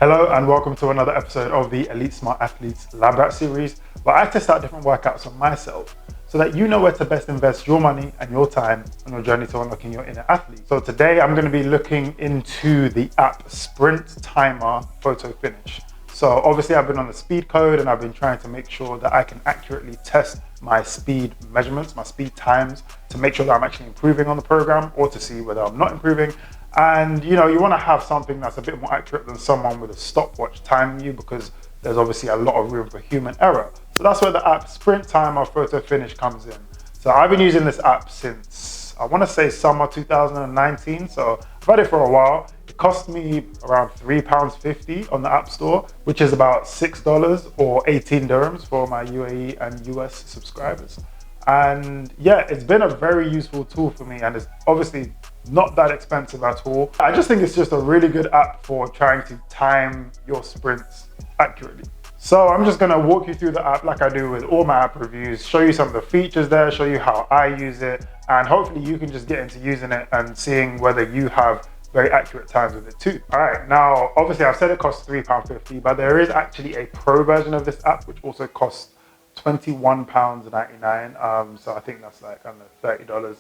Hello and welcome to another episode of the Elite Smart Athletes Lab Rat series, where I test out different workouts on myself so that you know where to best invest your money and your time on your journey to unlocking your inner athlete. So today I'm going to be looking into the app Sprint Timer Photo Finish. So obviously I've been on the speed code and I've been trying to make sure that I can accurately test my speed measurements, my speed times, to make sure that I'm actually improving on the program or to see whether I'm not improving. And you want to have something that's a bit more accurate than someone with a stopwatch timing you, because there's obviously a lot of room for human error. So that's where the app Sprint Timer Photo Finish comes in. So I've been using this app since, I want to say summer 2019. So I've had it for a while. It cost me around £3.50 on the App Store, which is about $6 or 18 dirhams for my UAE and US subscribers. And yeah, it's been a very useful tool for me, and it's obviously not that expensive at all. I just think it's just a really good app for trying to time your sprints accurately. So I'm just gonna walk you through the app like I do with all my app reviews, show you some of the features there, show you how I use it, and hopefully you can just get into using it and seeing whether you have very accurate times with it too. All right, now obviously I've said it costs £3.50, but there is actually a pro version of this app which also costs £21.99. So I think that's like under $30.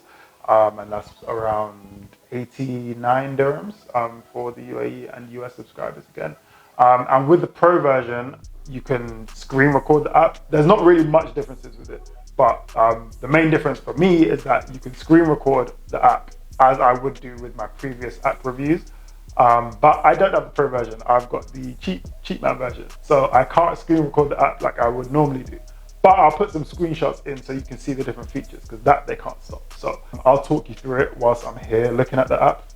And that's around 89 dirhams for the UAE and US subscribers again. And with the pro version, you can screen record the app. There's not really much differences with it, but the main difference for me is that you can screen record the app as I would do with my previous app reviews. But I don't have the pro version. I've got the cheap man version. So I can't screen record the app like I would normally do. But I'll put some screenshots in so you can see the different features, because that they can't stop. So I'll talk you through it whilst I'm here looking at the app.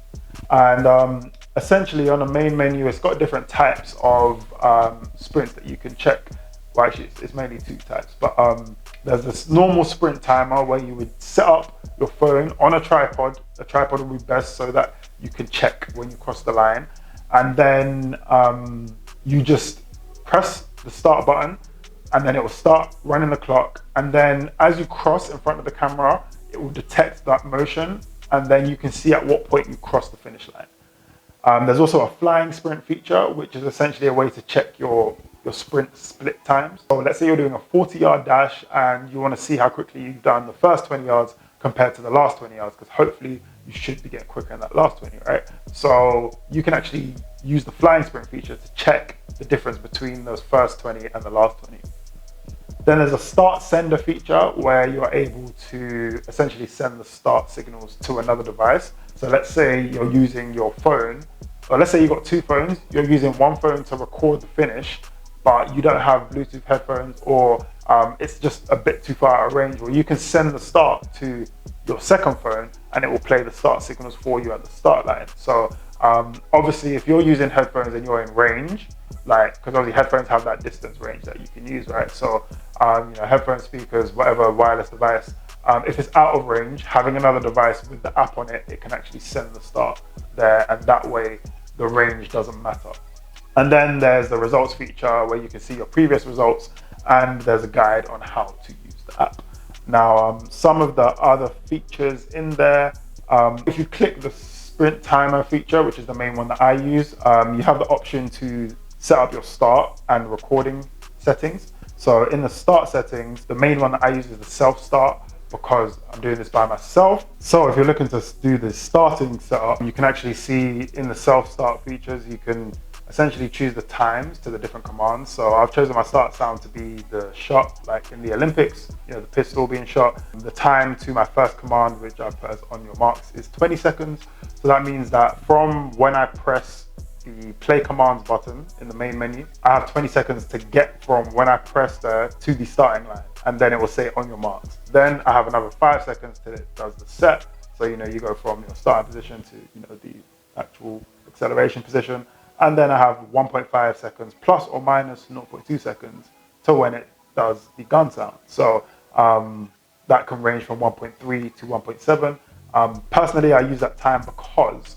And essentially on the main menu, it's got different types of sprints that you can check. Well, actually, it's mainly two types. But there's this normal sprint timer where you would set up your phone on a tripod. A tripod will be best so that you can check when you cross the line. And then you just press the start button, and then it will start running the clock. And then as you cross in front of the camera, it will detect that motion, and then you can see at what point you cross the finish line. There's also a flying sprint feature, which is essentially a way to check your sprint split times. So let's say you're doing a 40-yard dash and you want to see how quickly you've done the first 20 yards compared to the last 20 yards, because hopefully you should be getting quicker in that last 20, right? So you can actually use the flying sprint feature to check the difference between those first 20 and the last 20. Then there's a start sender feature where you're able to essentially send the start signals to another device. So let's say you're using your phone, or let's say you've got two phones, you're using one phone to record the finish, but you don't have Bluetooth headphones, or it's just a bit too far out of range, where you can send the start to your second phone and it will play the start signals for you at the start line. So obviously if you're using headphones and you're in range, because obviously headphones have that distance range that you can use, right? So headphone speakers, whatever wireless device, if it's out of range, having another device with the app on it, it can actually send the start there, and that way the range doesn't matter. And then there's the results feature where you can see your previous results, and there's a guide on how to use the app. Now, some of the other features in there, if you click the sprint timer feature, which is the main one that I use, you have the option to set up your start and recording settings. So in the start settings, the main one that I use is the self-start, because I'm doing this by myself. So if you're looking to do the starting setup, you can actually see in the self-start features, you can essentially choose the times to the different commands. So I've chosen my start sound to be the shot, like in the Olympics, the pistol being shot. The time to my first command, which I put as on your marks, is 20 seconds. So that means that from when I press the play commands button in the main menu, I have 20 seconds to get from when I press there to the starting line, and then it will say on your marks. Then I have another 5 seconds till it does the set. So you go from your starting position to the actual acceleration position, and then I have 1.5 seconds plus or minus 0.2 seconds to when it does the gun sound. So that can range from 1.3 to 1.7. Personally, I use that time because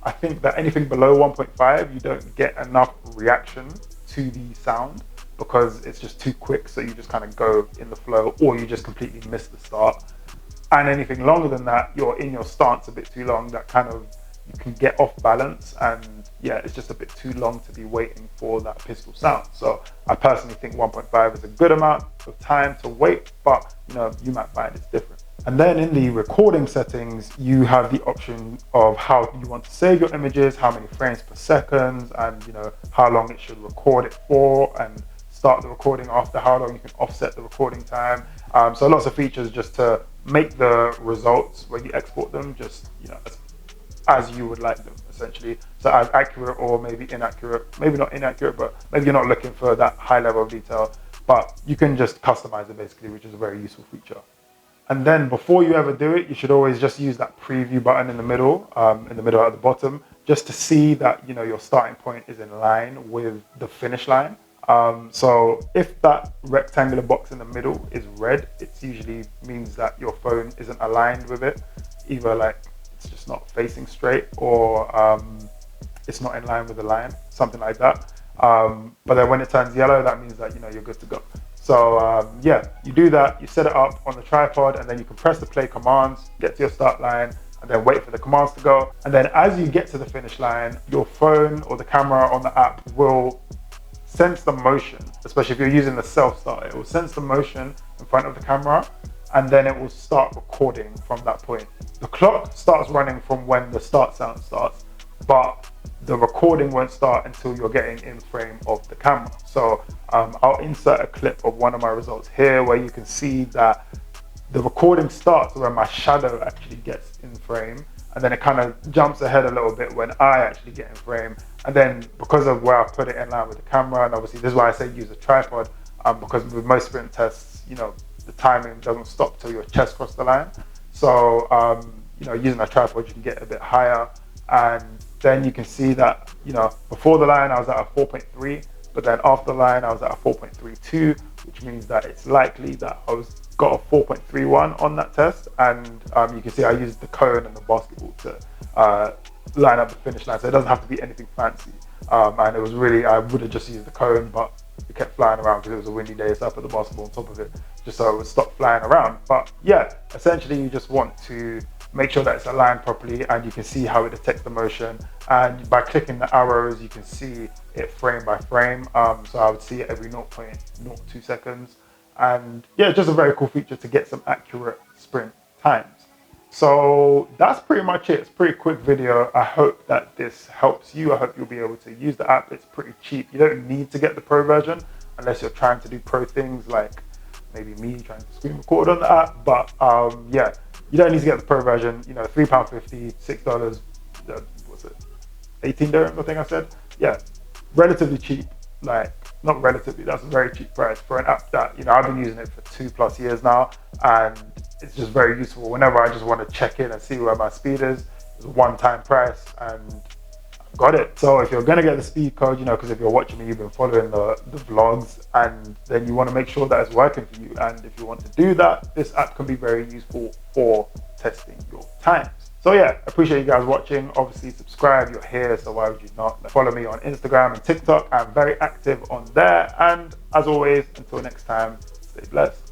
I think that anything below 1.5, you don't get enough reaction to the sound, because it's just too quick. So you just kind of go in the flow, or you just completely miss the start. And anything longer than that, you're in your stance a bit too long. That kind of, you can get off balance and yeah, it's just a bit too long to be waiting for that pistol sound. So I personally think 1.5 is a good amount of time to wait, but you might find it's different. And then in the recording settings, you have the option of how you want to save your images, how many frames per second, and how long it should record it for, and start the recording after how long. You can offset the recording time. So lots of features just to make the results when you export them just as you would like them, essentially. So as accurate or maybe inaccurate, maybe not inaccurate, but maybe you're not looking for that high level of detail, but you can just customize it basically, which is a very useful feature. And then before you ever do it, you should always just use that preview button in the middle at the bottom, just to see that your starting point is in line with the finish line. So if that rectangular box in the middle is red, it usually means that your phone isn't aligned with it, either like it's just not facing straight, or it's not in line with the line, something like that. But then when it turns yellow, that means that you're good to go. So yeah, you do that, you set it up on the tripod, and then you can press the play commands, get to your start line, and then wait for the commands to go. And then as you get to the finish line, your phone or the camera on the app will sense the motion, especially if you're using the self-start. It will sense the motion in front of the camera, and then it will start recording from that point. The clock starts running from when the start sound starts, but the recording won't start until you're getting in frame of the camera. So I'll insert a clip of one of my results here where you can see that the recording starts when my shadow actually gets in frame, and then it kind of jumps ahead a little bit when I actually get in frame. And then because of where I put it in line with the camera, and obviously this is why I say use a tripod, because with most sprint tests, the timing doesn't stop till your chest crosses the line. So using a tripod, you can get a bit higher, and then you can see that before the line I was at a 4.3, but then after the line I was at a 4.32, which means that it's likely that I got a 4.31 on that test. And you can see I used the cone and the basketball to line up the finish line, so it doesn't have to be anything fancy. And it was really, I would have just used the cone, but it kept flying around because it was a windy day, so I put the basketball on top of it just so it would stop flying around. But yeah, essentially you just want to make sure that it's aligned properly, and you can see how it detects the motion. And by clicking the arrows, you can see it frame by frame. So I would see it every 0.02 seconds. And yeah, just a very cool feature to get some accurate sprint times. So that's pretty much it. It's a pretty quick video. I hope that this helps you. I hope you'll be able to use the app. It's pretty cheap. You don't need to get the pro version unless you're trying to do pro things like maybe me trying to screen record on the app. But yeah, you don't need to get the pro version. £3.50, $6, what's it? 18 dirhams, I think I said. Yeah, relatively cheap. Like, not relatively, that's a very cheap price for an app that, I've been using it for 2+ years now, and it's just very useful whenever I just want to check in and see where my speed is. It's a one-time price, and I've got it. So if you're going to get the speed code, because if you're watching me, you've been following the vlogs, and then you want to make sure that it's working for you. And if you want to do that, this app can be very useful for testing your times. So yeah, appreciate you guys watching. Obviously subscribe, you're here, so why would you not? Follow me on Instagram and TikTok. I'm very active on there. And as always, until next time, stay blessed.